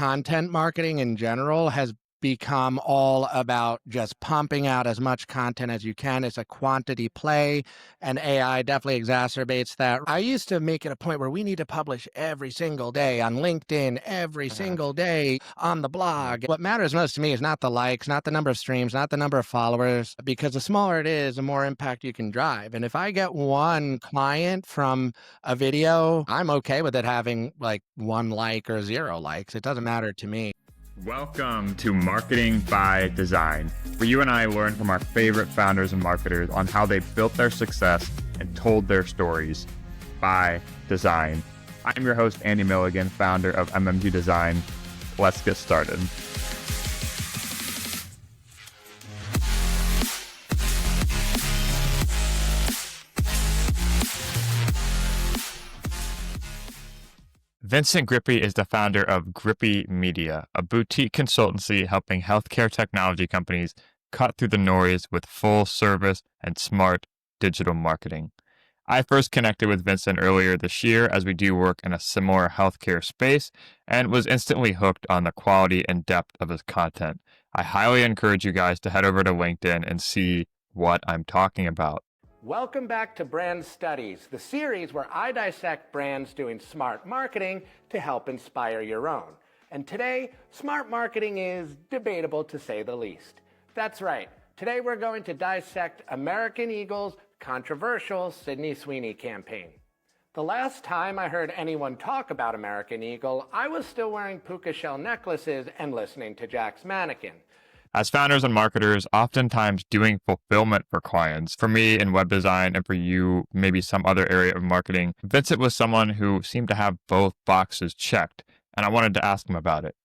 content marketing in general has become all about just pumping out as much content as you can. It's a quantity play, and AI definitely exacerbates that. I used to make it a point where we need to publish every single day on LinkedIn, every single day on the blog. What matters most to me is not the likes, not the number of streams, not the number of followers, because the smaller it is, the more impact you can drive. And if I get one client from a video, I'm okay with it having like 1 like or 0 likes. It doesn't matter to me. Welcome to Marketing by Design, where you and I learn from our favorite founders and marketers on how they built their success and told their stories by design. I'm your host, Andy Milligan, founder of MMG Design. Let's get started. Vincent Grippi is the founder of Grippi Media, a boutique consultancy helping healthcare technology companies cut through the noise with full service and smart digital marketing. I first connected with Vincent earlier this year as we do work in a similar healthcare space and was instantly hooked on the quality and depth of his content. I highly encourage you guys to head over to LinkedIn and see what I'm talking about. Welcome back to Brand Studies, the series where I dissect brands doing smart marketing to help inspire your own. And today, smart marketing is debatable to say the least. That's right. Today we're going to dissect American Eagle's controversial Sydney Sweeney campaign. The last time I heard anyone talk about American Eagle, I was still wearing puka shell necklaces and listening to Jack's Mannequin. As founders and marketers, oftentimes doing fulfillment for clients, for me in web design and for you, maybe some other area of marketing, Vincent was someone who seemed to have both boxes checked, and I wanted to ask him about it.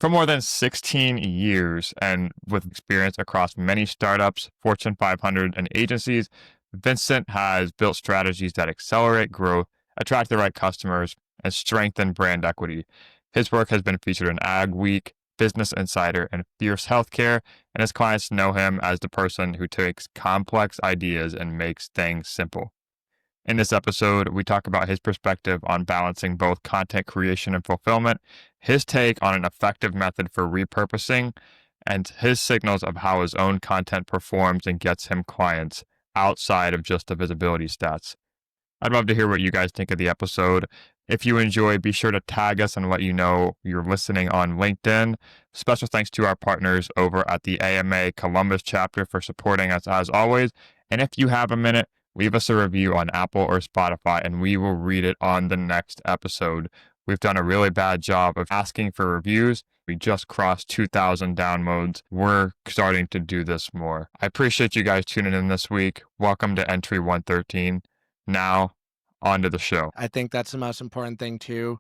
For more than 16 years and with experience across many startups, Fortune 500, and agencies, Vincent has built strategies that accelerate growth, attract the right customers, and strengthen brand equity. His work has been featured in Ag Week, Business Insider, and Fierce Healthcare, and his clients know him as the person who takes complex ideas and makes things simple. In this episode, we talk about his perspective on balancing both content creation and fulfillment, his take on an effective method for repurposing, and his signals of how his own content performs and gets him clients outside of just the visibility stats. I'd love to hear what you guys think of the episode. If you enjoy, be sure to tag us and let you know you're listening on LinkedIn. Special thanks to our partners over at the AMA Columbus chapter for supporting us as always. And if you have a minute, leave us a review on Apple or Spotify and we will read it on the next episode. We've done a really bad job of asking for reviews. We just crossed 2,000 downloads. We're starting to do this more. I appreciate you guys tuning in this week. Welcome to Entry 113. Now, on to the show. I think that's the most important thing too,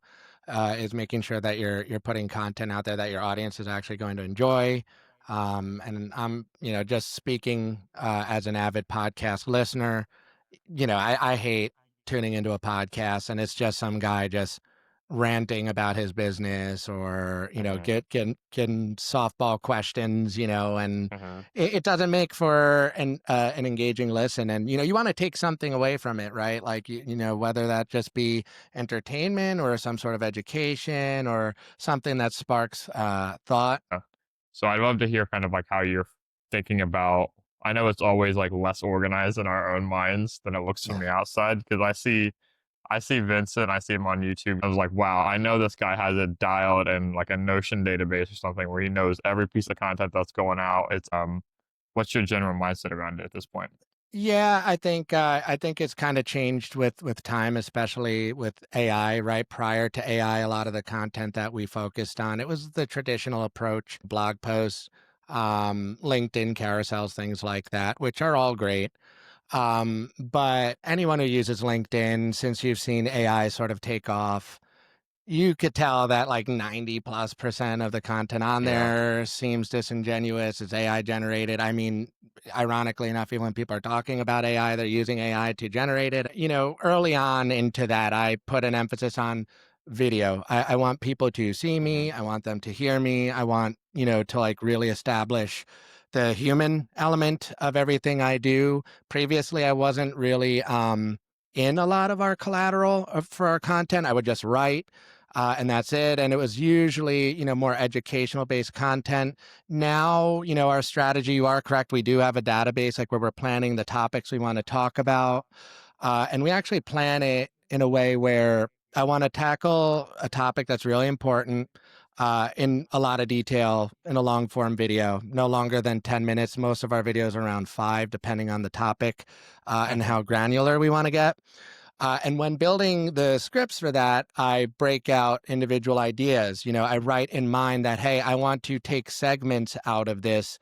is making sure that you're putting content out there that your audience is actually going to enjoy. And I'm, just speaking as an avid podcast listener. I hate tuning into a podcast and it's just some guy just ranting about his business or, getting softball questions, and it doesn't make for an engaging listen. And, you want to take something away from it, right? Like, whether that just be entertainment or some sort of education or something that sparks thought. So I'd love to hear kind of like how you're thinking about, I know it's always like less organized in our own minds than it looks from the outside, because I see Vincent, I see him on YouTube. I was like, wow, I know this guy has it dialed in like a Notion database or something where he knows every piece of content that's going out. It's what's your general mindset around it at this point? Yeah, I think it's kind of changed with time, especially with AI, right? Prior to AI, a lot of the content that we focused on, it was the traditional approach, blog posts, LinkedIn carousels, things like that, which are all great. But anyone who uses LinkedIn, since you've seen AI sort of take off, you could tell that like 90+% of the content on there seems disingenuous. It's AI generated. I mean, ironically enough, even when people are talking about AI, they're using AI to generate it. Early on into that, I put an emphasis on video. I want people to see me. I want them to hear me. I want, to like really establish the human element of everything I do. Previously, I wasn't really in a lot of our collateral for our content. I would just write. and that's it. And it was usually, more educational based content. Now, our strategy, you are correct. We do have a database like where we're planning the topics we want to talk about. And we actually plan it in a way where I want to tackle a topic that's really important in a lot of detail in a long form video, no longer than 10 minutes. Most of our videos are around 5, depending on the topic and Hmm. how granular we want to get. And when building the scripts for that, I break out individual ideas. I write in mind that, hey, I want to take segments out of this,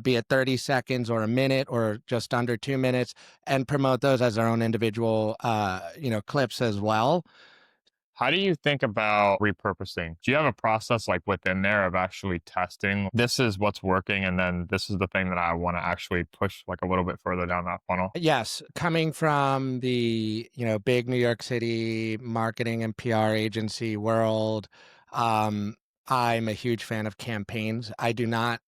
be it 30 seconds or a minute or just under 2 minutes, and promote those as their own individual, clips as well. How do you think about repurposing? Do you have a process like within there of actually testing this is what's working and then this is the thing that I want to actually push like a little bit further down that funnel? Yes, coming from the, big New York City marketing and PR agency world, um, I'm a huge fan of campaigns. I do not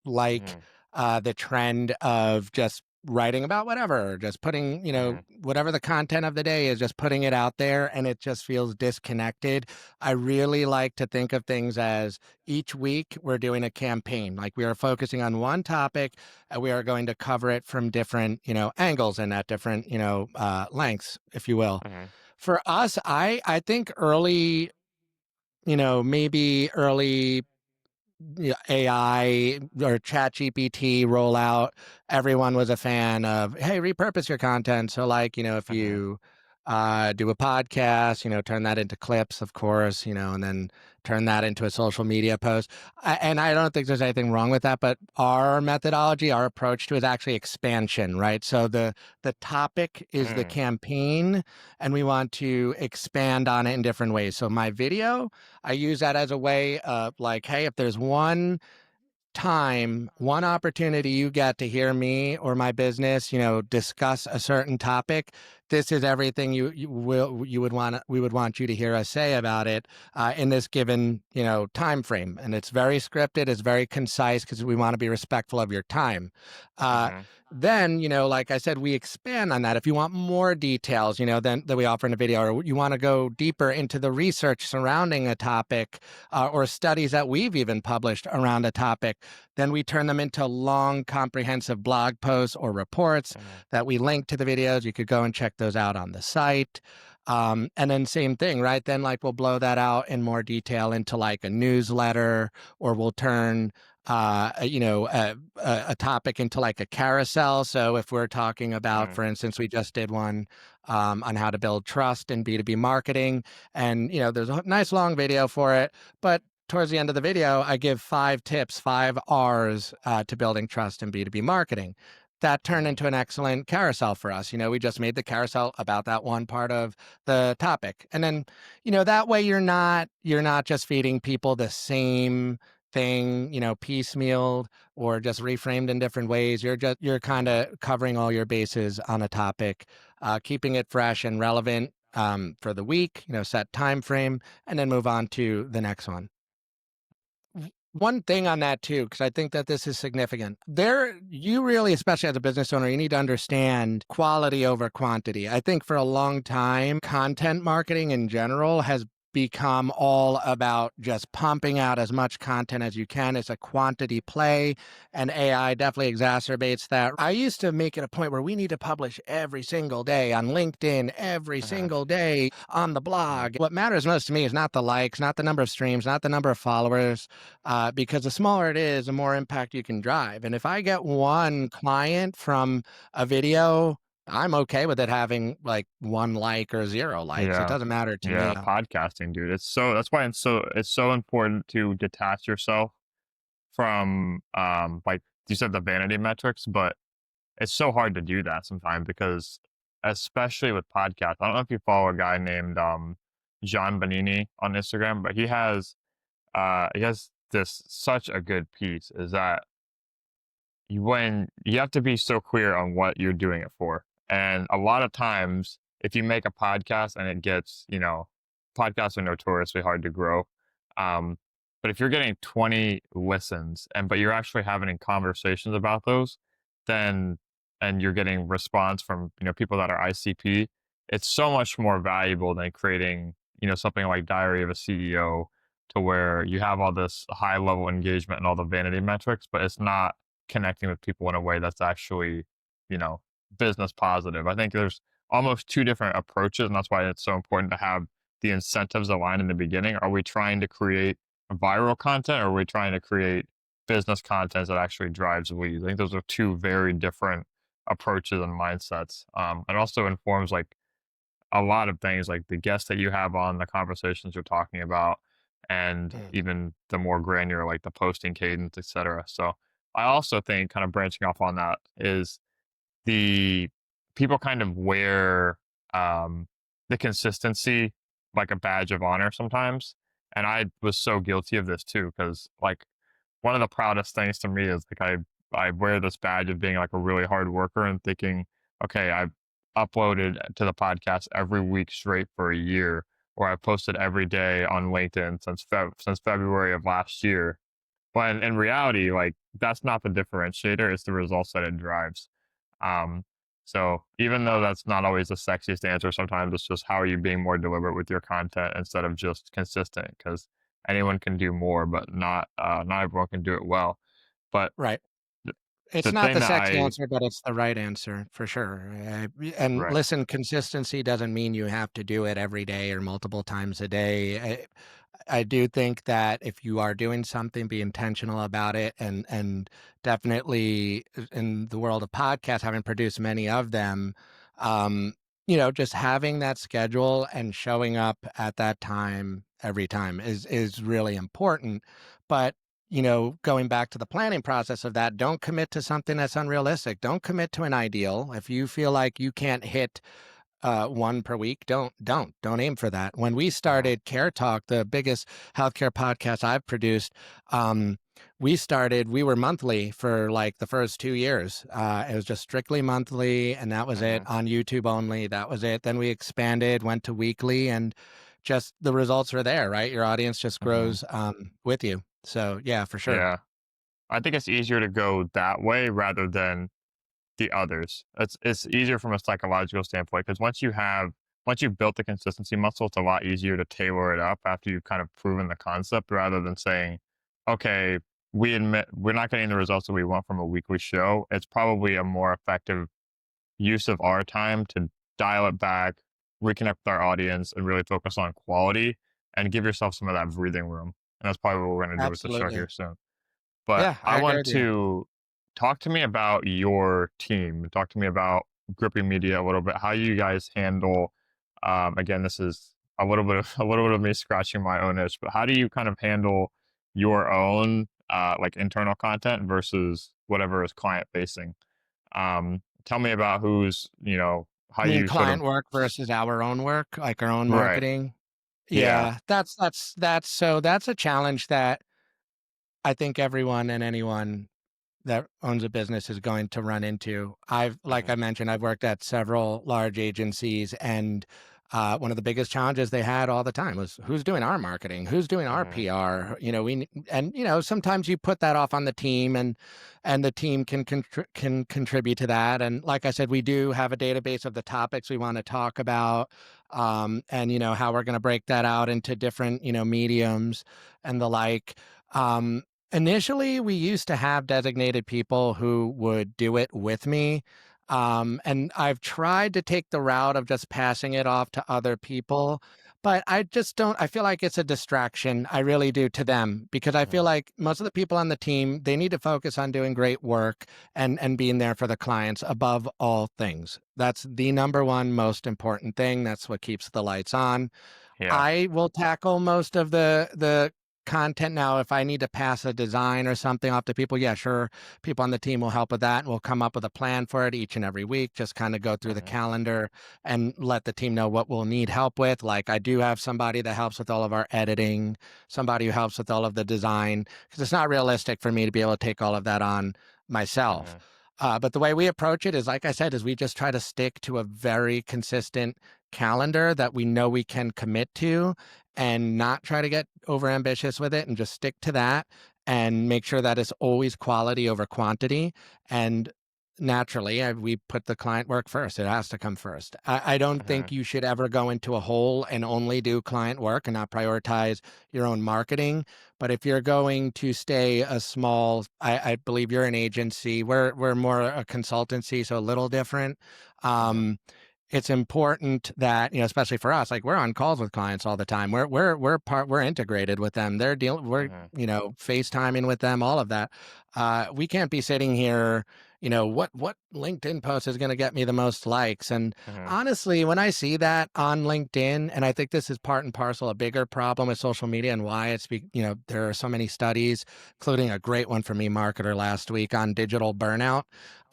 like Hmm. the trend of just writing about whatever, just putting, Hmm. whatever the content of the day is, just putting it out there, and it just feels disconnected. I really like to think of things as each week we're doing a campaign. Like we are focusing on one topic and we are going to cover it from different, angles and at different, lengths, if you will. Hmm. For us, I think early, maybe early AI or chat GPT rollout, everyone was a fan of, hey, repurpose your content. So like, if Hmm. you do a podcast, turn that into clips, of course, and then turn that into a social media post. And I don't think there's anything wrong with that, but our methodology, our approach to it is actually expansion, right? So the topic is the Hmm. campaign and we want to expand on it in different ways. So my video, I use that as a way of like, hey, if there's one opportunity you get to hear me or my business, discuss a certain topic, this is everything we would want you to hear us say about it in this given, time frame. And it's very scripted, it's very concise because we want to be respectful of your time. Uh, Hmm. then, like I said, we expand on that. If you want more details, than that we offer in a video, or you want to go deeper into the research surrounding a topic or studies that we've even published around a topic, then we turn them into long, comprehensive blog posts or reports Hmm. that we link to the videos. You could go and check those out on the site. And then same thing, right? Then like we'll blow that out in more detail into like a newsletter, or we'll turn a topic into like a carousel. So if we're talking about, Hmm. for instance, we just did one on how to build trust in B2B marketing, and there's a nice long video for it, but towards the end of the video, I give 5 tips, 5 R's to building trust in B2B marketing. That turned Hmm. into an excellent carousel for us. We just made the carousel about that one part of the topic. And then, that way you're not just feeding people the same thing, piecemealed or just reframed in different ways. You're kind Hmm. of covering all your bases on a topic, keeping it fresh and relevant for the week, set time frame, and then move on to the next one. One thing on that too, because I think that this is significant. You really, especially as a business owner, you need to understand quality over quantity. I think for a long time, content marketing in general has become all about just pumping out as much content as you can. It's a quantity play, and AI definitely exacerbates that. I used to make it a point where we need to publish every single day on LinkedIn, every Hmm. single day on the Hmm. blog. What matters most to me is not the likes, not the number of streams, not the number of followers, because the smaller it is, the more impact you can drive. And if I get one client from a video, I'm okay with it having like 1 like or 0 likes. It Yeah. doesn't matter to Yeah. me. Podcasting, dude. That's why it's so important to detach yourself from like you said the vanity metrics, but it's so hard to do that sometimes because especially with podcasts. I don't know if you follow a guy named John Bonini on Instagram, but he has this such a good piece is that when you have to be so clear on what you're doing it for. And a lot of times, if you make a podcast and it gets, podcasts are notoriously hard to grow. Um, but if you're getting 20 listens but you're actually having conversations about those, then, and you're getting response from, people that are ICP, it's so much more valuable than creating something like Diary of a CEO, to where you have all this high level engagement and all the vanity metrics, but it's not connecting with people in a way that's actually, you know, business positive. I think there's almost two different approaches, and that's why it's so important to have the incentives aligned in the beginning. Are we trying to create viral content, or are we trying to create business content that actually drives leads? I think those are two very different approaches and mindsets. It also informs like a lot of things, like the guests that you have on, the conversations you're talking about, and Mm. even the more granular, like the posting cadence, etc. So I also think, kind of branching off on that, is the people kind of wear the consistency like a badge of honor sometimes. And I was so guilty of this too, because like one of the proudest things to me is like I wear this badge of being like a really hard worker and thinking, okay, I've uploaded to the podcast every week straight for a year, or I've posted every day on LinkedIn since February of last year. But in reality, like that's not the differentiator; it's the results that it drives. Um, so even though that's not always the sexiest answer, sometimes it's just how are you being more deliberate with your content instead of just consistent, because anyone can do more, but not everyone can do it well. But Right. the, It's the not thing the that sexy I answer, but it's the right answer for sure. And right, listen, consistency doesn't mean you have to do it every day or multiple times a day. I do think that if you are doing something, be intentional about it, and definitely in the world of podcasts, having produced many of them, um, just having that schedule and showing up at that time every time is really important. But going back to the planning process of that, don't commit to something that's unrealistic. Don't commit to an ideal. If you feel like you can't hit one per week, don't aim for that. When we mhm, started Care Talk, the biggest healthcare podcast I've produced, um, we were monthly for like the first 2 years. It was just strictly monthly, and that was it, mhm, on YouTube only. That was it. Then we expanded, went to weekly, and just the results are there, right? Your audience just mhm, grows with you. So yeah, for sure. yeah, I think it's easier to go that way rather than the others. It's easier from a psychological standpoint, because once you've built the consistency muscle, it's a lot easier to tailor it up after you've kind of proven the concept, rather than saying, okay, we admit we're not getting the results that we want from a weekly show. It's probably a more effective use of our time to dial it back, reconnect with our audience, and really focus on quality and give yourself some of that breathing room. And that's probably what we're going to do with the show Absolutely. here soon. But Yeah, I I agree want with you. to talk to me about your team. Talk to me about Grippi Media a little bit. How you guys handle. Again, this is a little bit of a little bit of me scratching my own itch. But how do you kind of handle your own like internal content versus whatever is client facing? Tell me about who's how I mean, you sort of client work versus our own work, like our own right. marketing. Yeah. Yeah, that's a challenge that I think everyone and anyone that owns a business is going to run into. Like Hmm. I mentioned, I've worked at several large agencies, and one of the biggest challenges they had all the time was who's doing our marketing, who's doing our Hmm. PR. And sometimes you put that off on the team, and the team can contribute to that. And like I said, we do have a database of the topics we want to talk about, and how we're going to break that out into different mediums and the like. Um, Initially, we used to have designated people who would do it with me. And I've tried to take the route of just passing it off to other people, but I just don't, I feel like it's a distraction. I really do, to them, because I feel Hmm. like most of the people on the team, they need to focus on doing great work and being there for the clients above all things. That's the number one most important thing. That's what keeps the lights on. Yeah. I will tackle most of the content now. If I need to pass a design or something off to people, yeah, sure. People on the team will help with that, and we'll come up with a plan for it each and every week. Just kind of go through the Hmm. calendar and let the team know what we'll need help with. Like, I do have somebody that helps with all of our editing, somebody who helps with all of the design, because it's not realistic for me to be able to take all of that on myself. Hmm. But the way we approach it is, like I said, is we just try to stick to a very consistent calendar that we know we can commit to, and not try to get over ambitious with it, and just stick to that and make sure that it's always quality over quantity. And naturally, we put the client work first. It has to come first. I don't think Mhm. you should ever go into a hole and only do client work and not prioritize your own marketing. But if you're going to stay a small, I believe you're an agency. We're more a consultancy, so a little different. Mhm. Um, it's important that, especially for us, like we're on calls with clients all the time. We're integrated with them. We're Mhm. FaceTiming with them, all of that. We can't be sitting here, what LinkedIn post is going to get me the most likes. And Mhm. honestly, when I see that on LinkedIn, and I think this is part and parcel a bigger problem with social media and why there are so many studies, including a great one from eMarketer last week on digital burnout.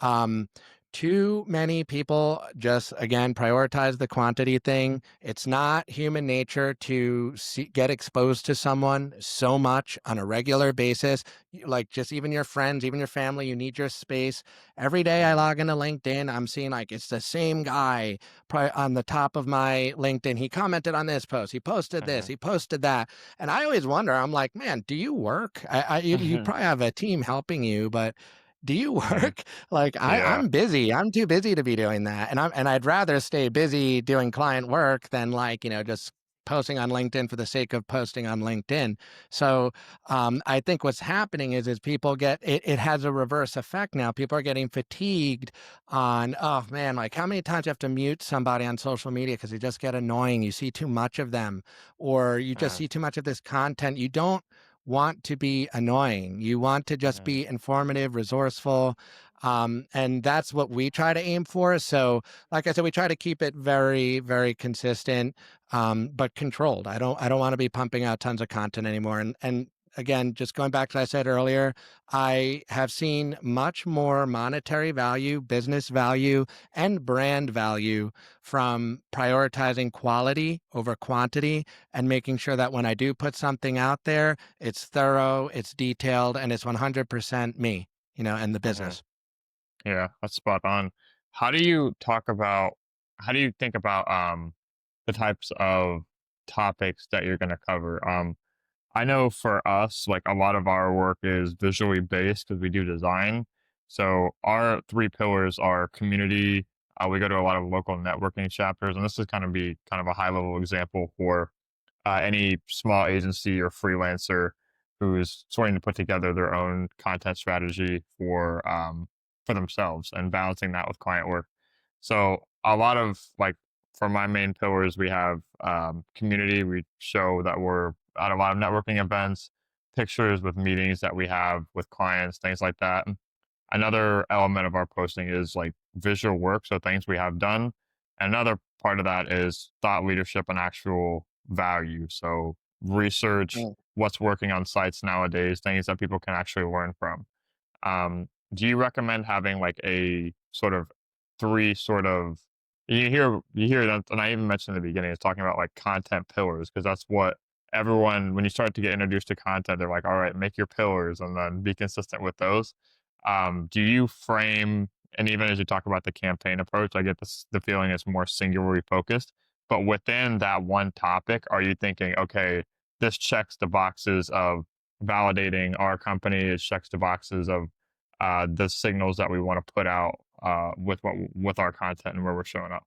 Um, Too many people just, again, prioritize the quantity thing. It's not human nature to get exposed to someone so much on a regular basis. Like just even your friends, even your family, you need your space. Every day I Mhm. log into LinkedIn, I'm seeing like it's the same guy on the top of my LinkedIn. He commented on this post. He posted this. Mhm. He posted that. And I always wonder, I'm like, man, do you work? You Mhm. probably have a team helping you, but do you Mhm. work? Like Yeah. I'm busy. I'm too busy to be doing that. And I'd rather stay busy doing client work than like, just posting on LinkedIn for the sake of posting on LinkedIn. So I think what's happening is people it has a reverse effect now. People are getting fatigued on, oh man, like how many times you have to mute somebody on social media because they just get annoying. You see too much of them, or you just Mhm. see too much of this content. You don't want to be annoying. You want to just Mhm. be informative, resourceful. And that's what we try to aim for. So, like I said, we try to keep it very, very consistent, but controlled. I don't want to be pumping out tons of content anymore. And again, just going back to what I said earlier, I have seen much more monetary value, business value, and brand value from prioritizing quality over quantity and making sure that when I do put something out there, it's thorough, it's detailed, and it's 100% me, and the Mhm. business. Yeah, that's spot on. How do you talk about how do you think about the types of topics that you're going to cover? I know for us, like a lot of our work is visually based because we do design. So our three pillars are community. We go to a lot of local networking chapters, and this is kind of be kind of a high level example for any small agency or freelancer who's starting to put together their own content strategy for themselves and balancing that with client work. So a lot of like for my main pillars, we have community. We show that we're at a lot of networking events, pictures with meetings that we have with clients, things like that. Another element of our posting is like visual work, so things we have done. Another part of that is thought leadership and actual value. So research, Mm. what's working on sites nowadays, things that people can actually learn from. Do you recommend having like a sort of three sort of you hear that, and I even mentioned in the beginning, it's talking about like content pillars because that's what everyone when you start to get introduced to content, they're like, all right, make your pillars and then be consistent with those. Do you frame and even as you talk about the campaign approach, I get the feeling it's more singularly focused. But within that one topic, are you thinking, okay, this checks the boxes of validating our company, it checks the boxes of the signals that we want to put out with our content and where we're showing up.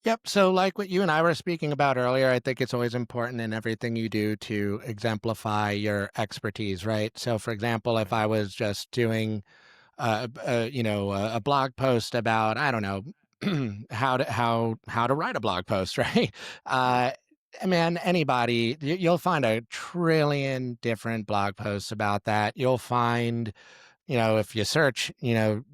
Yep. So, like what you and I were speaking about earlier, I think it's always important in everything you do to exemplify your expertise, right? So, for example, if I Mhm. was just doing, a blog post about, I don't know, how to write a blog post, right? Mhm. Uh, Man, anybody, you'll find a trillion different blog posts about that. You'll find, if you search,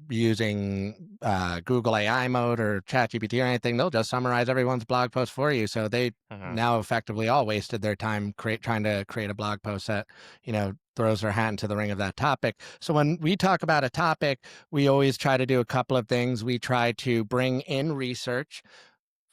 using Google AI mode or ChatGPT or anything, they'll just summarize everyone's blog post for you. So they Mhm. now effectively all wasted their time trying to create a blog post that, throws their hat into the ring of that topic. So when we talk about a topic, we always try to do a couple of things. We try to bring in research.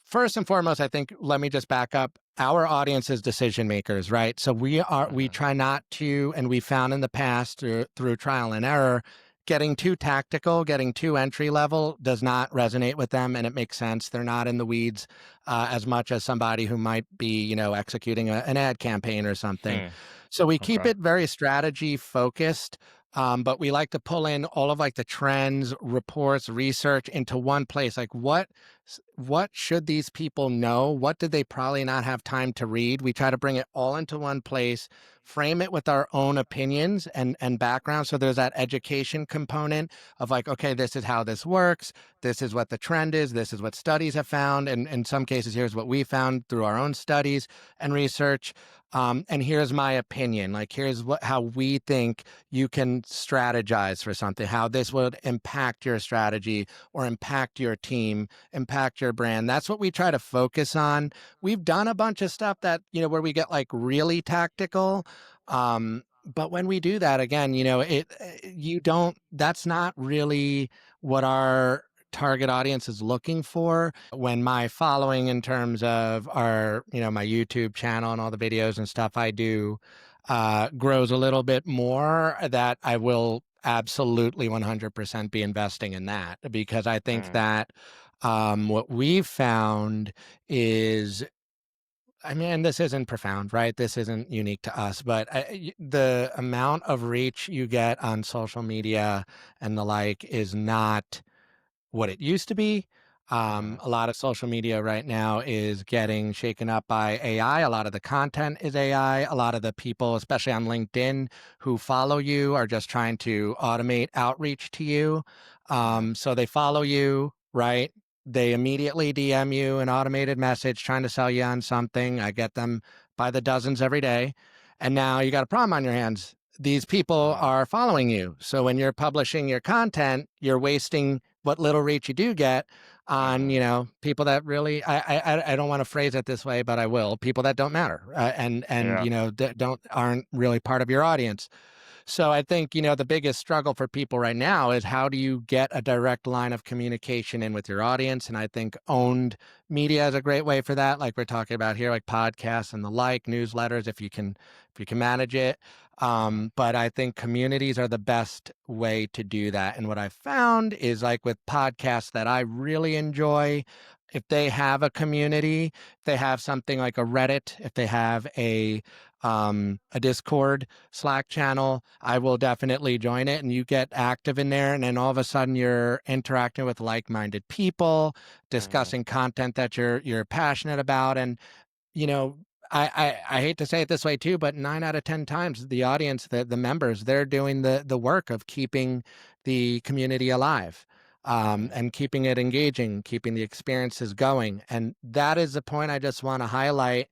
First and foremost, I think, let me just back up. Our audience is decision makers, right? So we Mhm. try not to, and we found in the past through trial and error, getting too tactical, getting too entry level does not resonate with them, and it makes sense. They're not in the weeds as much as somebody who might be, executing an ad campaign or something. Hmm. So we keep Okay. it very strategy focused. But we like to pull in all of like the trends, reports, research into one place. Like what should these people know? What did they probably not have time to read? We try to bring it all into one place, frame it with our own opinions and background. So there's that education component of like, okay, this is how this works. This is what the trend is. This is what studies have found. And in some cases, here's what we found through our own studies and research. And here's my opinion. Like, here's how we think you can strategize for something, how this would impact your strategy or impact your team, impact your brand. That's what we try to focus on. We've done a bunch of stuff that, where we get like really tactical. But when we do that again, that's not really what our target audience is looking for. When my following in terms of my YouTube channel and all the videos and stuff I do grows a little bit more, that I will absolutely 100% be investing in that, because I think Mm, that what we've found is, I mean, this isn't profound, right? This isn't unique to us, but the amount of reach you get on social media and the like is not what it used to be. mhm, A lot of social media right now is getting shaken up by AI. A lot of the content is AI. A lot of the people, especially on LinkedIn, who follow you are just trying to automate outreach to you. mhm, So they follow you, right? They immediately DM you an automated message trying to sell you on something. I get them by the dozens every day. And now you got a problem on your hands. These people mhm, are following you. So when you're publishing your content, you're wasting what little reach you do get on, mhm. people that really, I don't want to phrase it this way, but I will, people that don't matter, and Yeah. that aren't really part of your audience. So I think, the biggest struggle for people right now is how do you get a direct line of communication in with your audience? And I think owned media is a great way for that. Like we're talking about here, like podcasts and the like, newsletters, if you can manage it. Mhm, But I think communities are the best way to do that. And what I found is like with podcasts that I really enjoy, if they have a community, if they have something like a Reddit, if they have a Discord, Slack channel, I will definitely join it, and you get active in there. And then all of a sudden you're interacting with like-minded people, mhm, discussing content that you're passionate about. And you know, I hate to say it this way too, but 9 out of 10 times the audience, the members, they're doing the work of keeping the community alive, mhm, and keeping it engaging, keeping the experiences going. And that is the point I just want to highlight,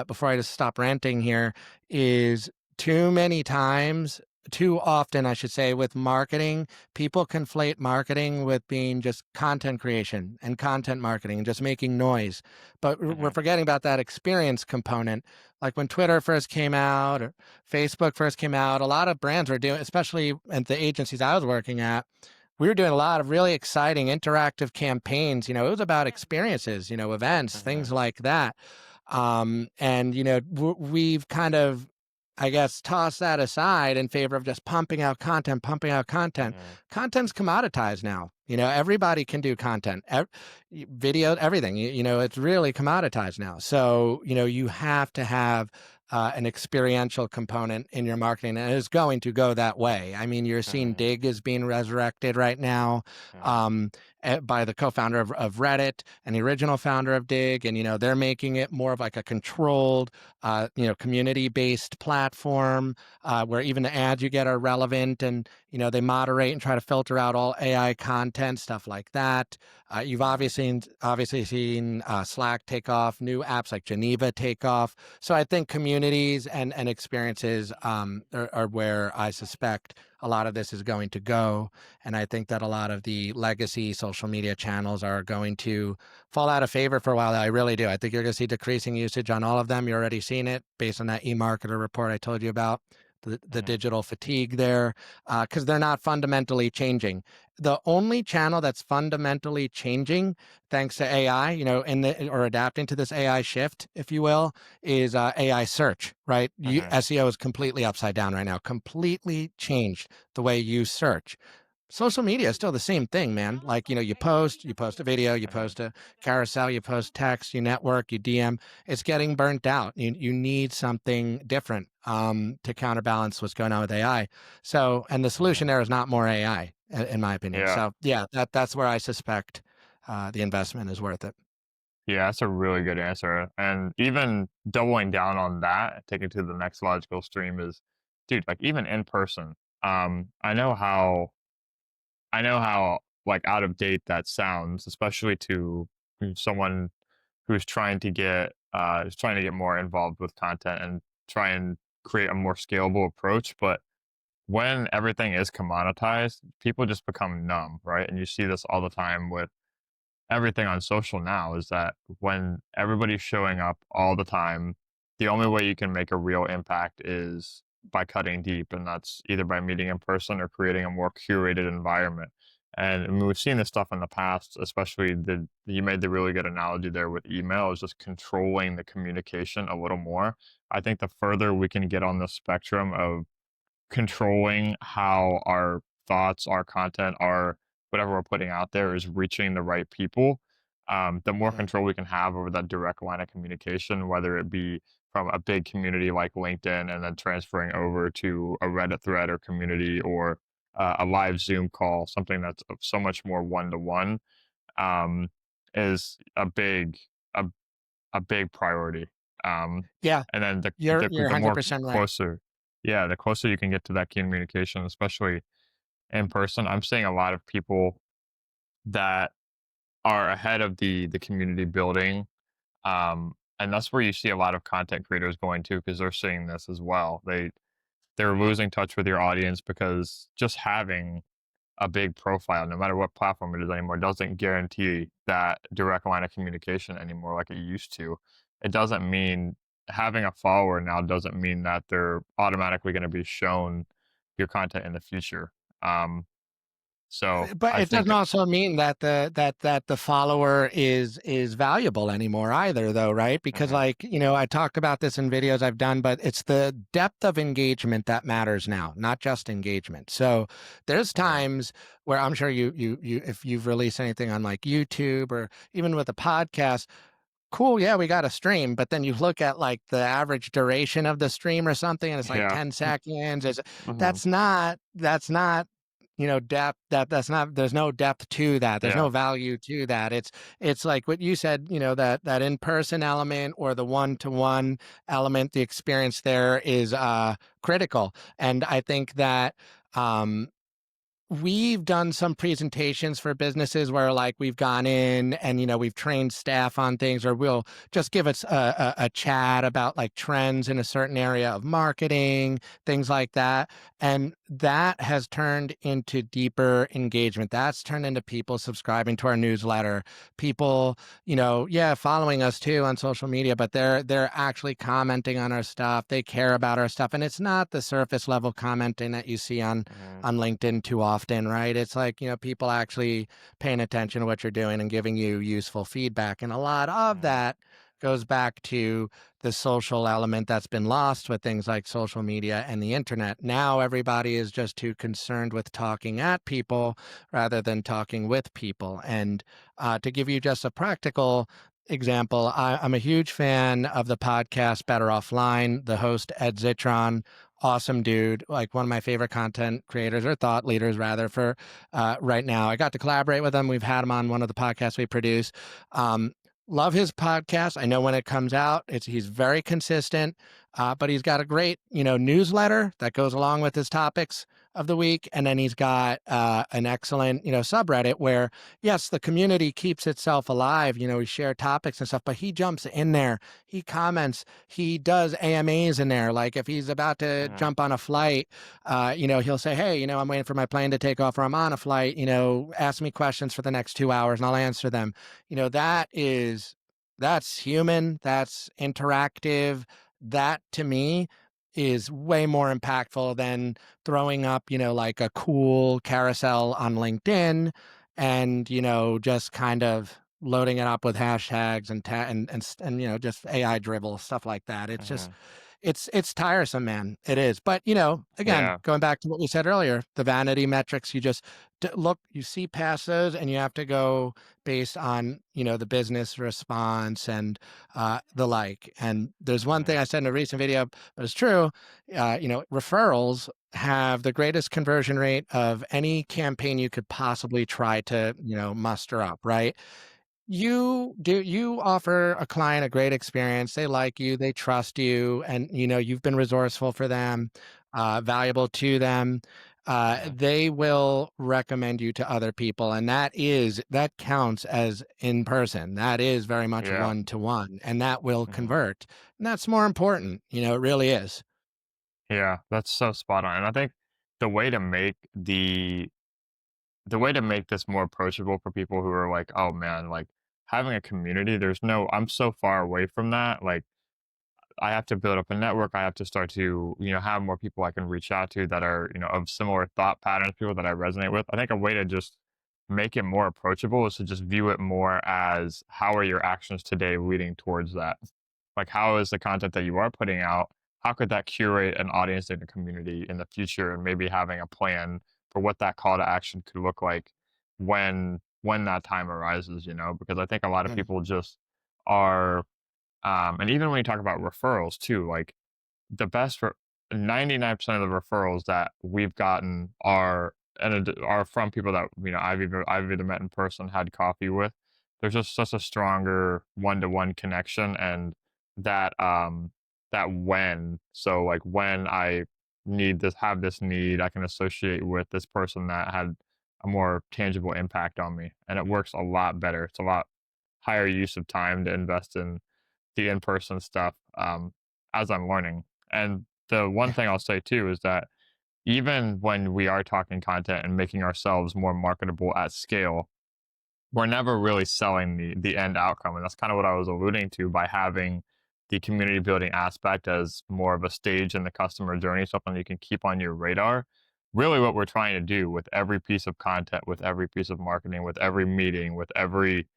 before I just stop ranting here, is too many times, too often, I should say, with marketing, people conflate marketing with being just content creation and content marketing and just making noise. But we're mhm, forgetting about that experience component. Like when Twitter first came out or Facebook first came out, a lot of brands were doing, especially at the agencies I was working at, we were doing a lot of really exciting interactive campaigns. It was about experiences, events, things mhm, like that. And we've kind of, I guess, tossed that aside in favor of just pumping out content, pumping out content. mhm, Content's commoditized now. Everybody can do content, video, everything. It's really commoditized now. So you have to have an experiential component in your marketing, and it's going to go that way. I mean, you're seeing mhm, Dig is being resurrected right now, mhm, um, by the co-founder of Reddit and the original founder of Dig, and they're making it more of like a controlled, community-based platform, where even the ads you get are relevant, and they moderate and try to filter out all AI content, stuff like that. You've mhm, obviously seen Slack take off, new apps like Geneva take off. So I think communities and experiences, are where I suspect a lot of this is going to go. And I think that a lot of the legacy social media channels are going to fall out of favor for a while. I really do. I think you're going to see decreasing usage on all of them. You're already seeing it based on that eMarketer report I told you about, the mhm, digital fatigue there, because they're not fundamentally changing. The only channel that's fundamentally changing, thanks to AI, or adapting to this AI shift, if you will, is AI search, right? mhm, SEO is completely upside down right now, completely changed the way you search. social media is still the same thing, man. Like, you post a video, you Mhm. post a carousel, you post text, you network, you DM. It's getting burnt out. You need something different to counterbalance what's going on with AI. So, and the solution Mhm. there is not more AI, in my opinion. Yeah. So, yeah, that's where I suspect the investment is worth it. Yeah, that's a really good answer. And even doubling down on that, taking it to the next logical stream is, dude, like even in person, I know how like out of date that sounds, especially to someone who's trying to get more involved with content and try and create a more scalable approach. But when everything is commoditized, people just become numb, right? And you see this all the time with everything on social now is that when everybody's showing up all the time, the only way you can make a real impact is by cutting deep, and that's either by meeting in person or creating a more curated environment. And I mean, we've seen this stuff in the past, especially you made the really good analogy there with email, is just controlling the communication a little more. I think the further we can get on the spectrum of controlling how our thoughts, our content, our whatever we're putting out there is reaching the right people, the more Yeah. control we can have over that direct line of communication, whether it be from a big community like LinkedIn and then transferring over to a Reddit thread or community or a live Zoom call, something that's so much more one to one, is a, a big priority. Um, Yeah, and then you're the more 100% right. closer, yeah, the closer you can get to that communication, especially in person. I'm seeing a lot of people that are ahead of the community building, and that's where you see a lot of content creators going to because they're seeing this as well. They're losing touch with your audience because just having a big profile, no matter what platform it is anymore, doesn't guarantee that direct line of communication anymore like it used to. It doesn't mean having a follower now doesn't mean that they're automatically going to be shown your content in the future. Um, so But I it think, doesn't also mean that the follower is valuable anymore either, though, right? Because, mhm, like, I talked about this in videos I've done, but it's the depth of engagement that matters now, not just engagement. So there's mhm, times where I'm sure you if you've released anything on like YouTube or even with a podcast, cool, yeah, we got a stream, but then you look at like the average duration of the stream or something, and it's like yeah, 10 seconds. mhm, That's not depth. That's not. There's no depth to that. There's no yeah, value to that. It's like what you said. That in person element or the one to one element. The experience there is critical, and I think that. Um, We've done some presentations for businesses where like we've gone in and we've trained staff on things, or we'll just give us a chat about like trends in a certain area of marketing, things like that. And that has turned into deeper engagement. That's turned into people subscribing to our newsletter, people, yeah, following us too on social media, but they're actually commenting on our stuff. They care about our stuff. And it's not the surface level commenting that you see on mhm, LinkedIn too often, right? It's like, people actually paying attention to what you're doing and giving you useful feedback. And a lot of mhm, that goes back to the social element that's been lost with things like social media and the internet. Now everybody is just too concerned with talking at people rather than talking with people. And to give you just a practical example, I'm a huge fan of the podcast Better Offline. The host, Ed Zitron, awesome dude, like one of my favorite content creators or thought leaders rather for right now. I got to collaborate with him. We've had him on one of the podcasts we produce. um, love his podcast. I know when it comes out, he's very consistent, but he's got a great newsletter that goes along with his topics of the week, and then he's got an excellent subreddit where, yes, the community keeps itself alive. We share topics and stuff, but he jumps in there, he comments, he does AMAs in there. Like if he's about to mhm, jump on a flight, he'll say, hey, I'm waiting for my plane to take off or I'm on a flight, ask me questions for the next 2 hours and I'll answer them. That's human, that's interactive. That to me is way more impactful than throwing up, like a cool carousel on LinkedIn and, just kind of loading it up with hashtags and just AI dribble, stuff like that. It's just mhm. it's tiresome, man. It is. But, again, Yeah. going back to what we said earlier, the vanity metrics, you just look, you see past those and you have to go based on, the business response and the like. And there's one thing Mhm. I said in a recent video, but it's true. Referrals have the greatest conversion rate of any campaign you could possibly try to, muster up, right? You offer a client a great experience, they like you, they trust you, and, you've been resourceful for them, valuable to them, Mhm. they will recommend you to other people, and that counts as in person, that is very much Yeah. one to one, and that will Mhm. convert, and that's more important, it really is. Yeah, that's so spot on. And I think the way to make the way to make this more approachable for people who are like, oh man, like having a community, I'm so far away from that. Like I have to build up a network. I have to start to, have more people I can reach out to that are, of similar thought patterns, people that I resonate with. I think a way to just make it more approachable is to just view it more as how are your actions today leading towards that? Like, how is the content that you are putting out? How could that curate an audience and a community in the future? And maybe having a plan for what that call to action could look like when that time arises, because I think a lot of Mm, people just are and even when you talk about referrals too, like the best for 99% of the referrals that we've gotten are from people that I've either met in person, had coffee with. There's just such a stronger one-to-one connection, and that when I have this need, I can associate with this person that had a more tangible impact on me, and it works a lot better. It's a lot higher use of time to invest in the in-person stuff, as I'm learning. And the one yeah, thing I'll say too is that even when we are talking content and making ourselves more marketable at scale, we're never really selling the end outcome. And that's kind of what I was alluding to by having the community building aspect as more of a stage in the customer journey, something you can keep on your radar. Really, what we're trying to do with every piece of content, with every piece of marketing, with every meeting, with every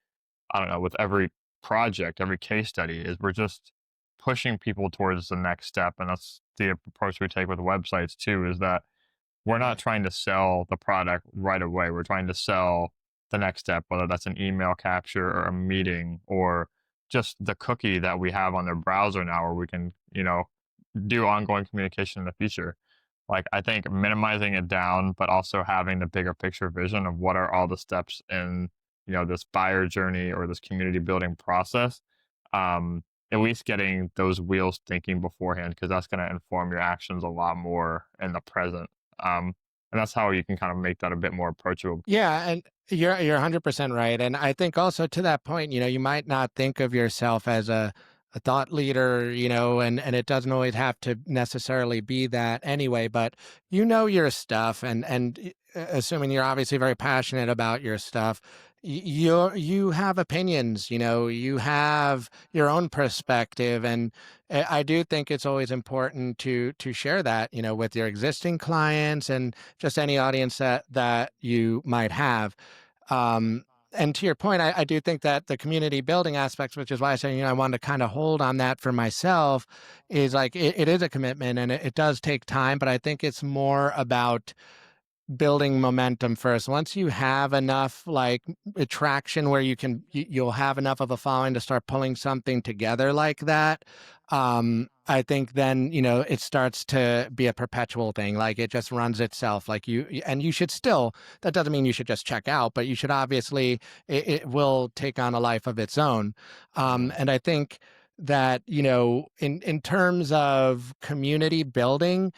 I don't know, with every project, every case study is we're just pushing people towards the next step. And that's the approach we take with websites too, is that we're not yeah. trying to sell the product right away. We're trying to sell the next step, whether that's an email capture or a meeting or just the cookie that we have on their browser now where we can, do ongoing communication in the future. Like I think minimizing it down, but also having the bigger picture vision of what are all the steps in, this buyer journey or this community building process. Um, at least getting those wheels thinking beforehand, because that's going to inform your actions a lot more in the present. And that's how you can kind of make that a bit more approachable. Yeah, and you're 100% right, and I think also to that point, you might not think of yourself as a thought leader, and it doesn't always have to necessarily be that anyway, but you know your stuff, assuming you're obviously very passionate about your stuff, you have opinions, you have your own perspective, and I do think it's always important to share that, with your existing clients and just any audience that you might have. Um, and to your point, I do think that the community building aspects, which is why I say, I wanted to kind of hold on that for myself, is like it is a commitment and it does take time, but I think it's more about building momentum first. Once you have enough like attraction where you'll have enough of a following to start pulling something together like that. I think then, it starts to be a perpetual thing. Like it just runs itself. Like and you should still, that doesn't mean you should just check out, but you should obviously, it will take on a life of its own. Mhm. And I think that, in terms of community building,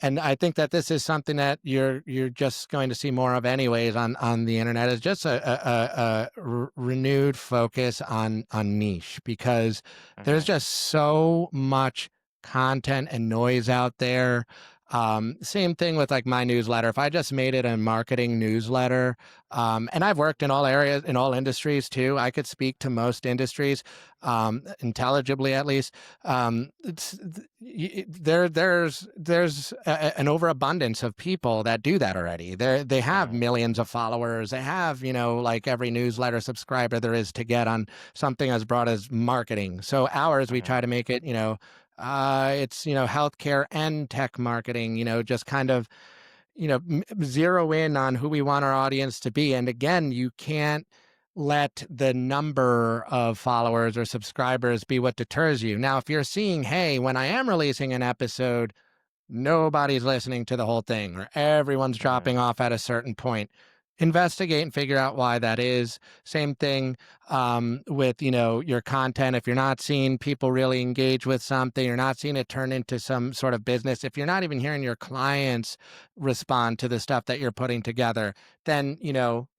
and I think that this is something that you're just going to see more of anyways on the internet is just a renewed focus on niche because there's Mhm. just so much content and noise out there. Same thing with like my newsletter. If I just made it a marketing newsletter, and I've worked in all areas, in all industries too, I could speak to most industries, intelligibly at least. There's an overabundance of people that do that already. They have Mhm. millions of followers. They have, like every newsletter subscriber there is to get on something as broad as marketing. So ours, we Mhm. try to make it, It's, healthcare and tech marketing, just kind of, zero in on who we want our audience to be. And again, you can't let the number of followers or subscribers be what deters you. Now, if you're seeing, hey, when I am releasing an episode, nobody's listening to the whole thing or everyone's Mm, dropping off at a certain point, investigate and figure out why that is. Same thing with your content. If you're not seeing people really engage with something, you're not seeing it turn into some sort of business, if you're not even hearing your clients respond to the stuff that you're putting together, then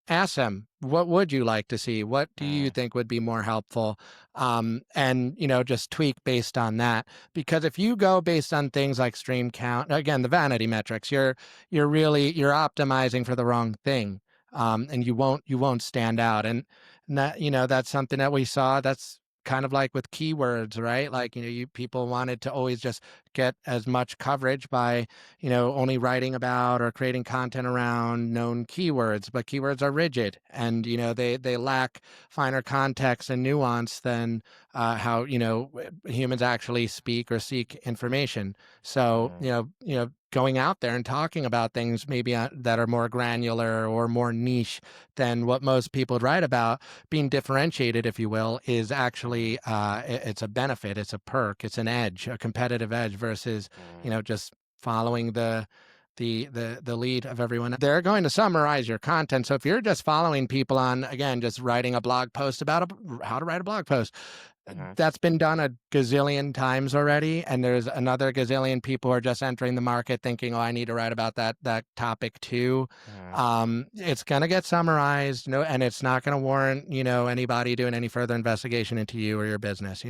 ask them, what would you like to see? What do you mm, think would be more helpful? And just tweak based on that. Because if you go based on things like stream count, again, the vanity metrics, you're optimizing for the wrong thing, and you won't stand out. And that that's something that we saw. That's kind of like with keywords, right? Like you people wanted to always just get as much coverage by only writing about or creating content around known keywords, but keywords are rigid, and they lack finer context and nuance than how humans actually speak or seek information. So mm, going out there and talking about things maybe that are more granular or more niche than what most people would write about, being differentiated, if you will, is mm, actually it's a benefit, it's a perk, it's an edge, a competitive edge versus mm, just following the lead of everyone. They're going to summarize your content. So if you're just following people on, again, just writing a blog post about how to write a blog post, mhm, that's been done a gazillion times already, and there's another gazillion people who are just entering the market thinking, oh, I need to write about that topic too. mhm, It's going to get summarized, and it's not going to warrant anybody doing any further investigation into you or your business.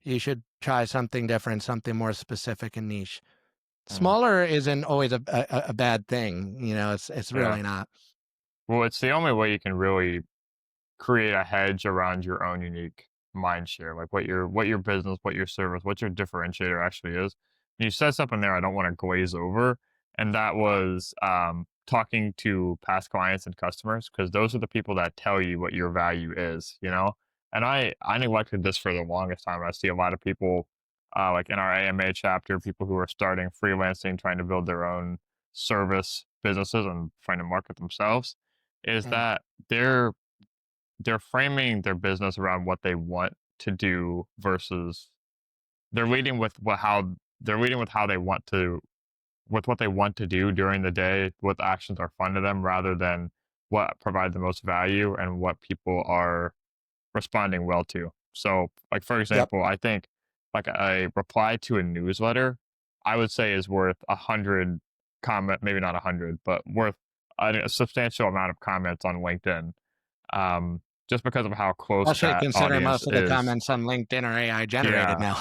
You should try something different, something more specific and niche. mm. Smaller isn't always a bad thing. It's Yeah. really not. Well, it's the only way you can really create a hedge around your own unique mind share, like what your business, what your service, what your differentiator actually is. You said something there I don't want to glaze over, and that was talking to past clients and customers because those are the people that tell you what your value is, you know. And I neglected this for the longest time. I see a lot of people like in our AMA chapter, people who are starting freelancing, trying to build their own service businesses and trying to market themselves, is Mm. that they're framing their business around what they want to do versus they're leading with how they want to with what they want to do during the day, what actions are fun to them rather than what provide the most value and what people are responding well to. So, like for Yep. example, I think like a reply to a newsletter, I would say is worth 100 comment, maybe not 100, but worth a substantial amount of comments on LinkedIn, just because of how close Especially that considering audience most of the is. comments on LinkedIn are AI generated Yeah, now.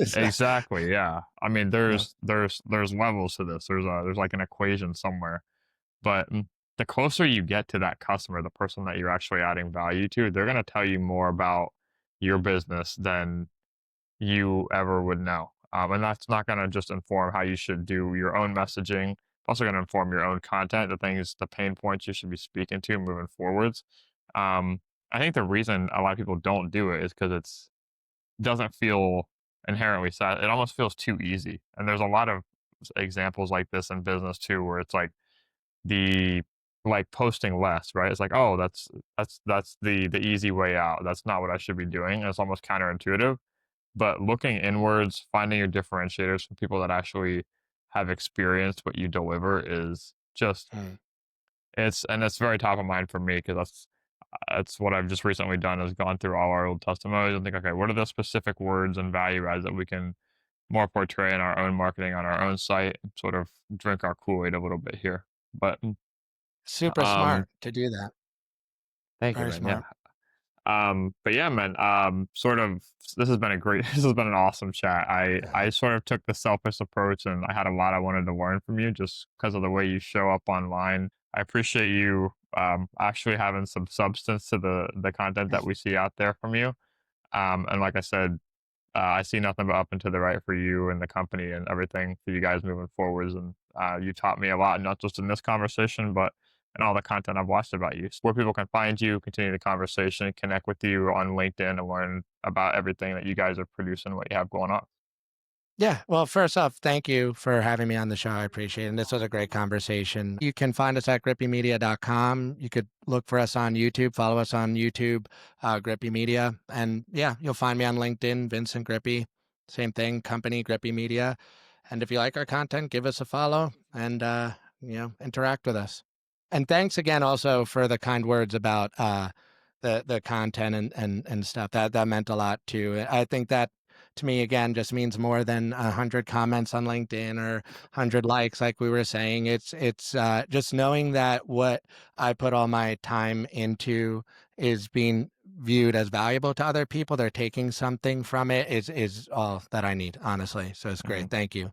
So, exactly. Yeah, I mean, yeah. there's levels to this. There's like an equation somewhere, but the closer you get to that customer, the person that you're actually adding value to, they're going to tell you more about your business than you ever would know. And that's not going to just inform how you should do your own messaging. It's also going to inform your own content, the pain points you should be speaking to moving forwards. Um, I think the reason a lot of people don't do it is because it's doesn't feel inherently sad. It almost feels too easy. And there's a lot of examples like this in business too, where it's like the like posting less, right? It's like, oh, that's the easy way out. That's not what I should be doing. And it's almost counterintuitive. But looking inwards, finding your differentiators from people that actually have experienced what you deliver is just Mm. it's very top of mind for me because that's what I've just recently done is gone through all our old testimonials and think, okay, what are the specific words and value adds that we can more portray in our own marketing on our own site and sort of drink our Kool-Aid a little bit here. But Super um smart to do that. thank you, Very man. Yeah. smart. But yeah, man, sort of this has been a great this has been an awesome chat. I sort of took the selfish approach and I had a lot I wanted to learn from you just because of the way you show up online. I appreciate you actually having some substance to the content that we see out there from you. And like I said, I see nothing but up and to the right for you and the company and everything for you guys moving forwards. And you taught me a lot, not just in this conversation, but in all the content I've watched about you. So where people can find you, continue the conversation, connect with you on LinkedIn, and learn about everything that you guys are producing, what you have going on. Yeah. Well, first off, thank you for having me on the show. I appreciate it. And this was a great conversation. You can find us at grippimedia.com. You could look for us on YouTube, follow us on YouTube, Grippi Media. And yeah, you'll find me on LinkedIn, Vincent Grippi. Same thing, company, Grippi Media. And if you like our content, give us a follow and, interact with us. And thanks again also for the kind words about the content and stuff. That meant a lot too. I think that to me again just means more than 100 comments on LinkedIn or 100 likes, like we were saying. It's just knowing that what I put all my time into is being viewed as valuable to other people. They're taking something from it is all that I need, honestly. So it's great. Mhm. Thank you.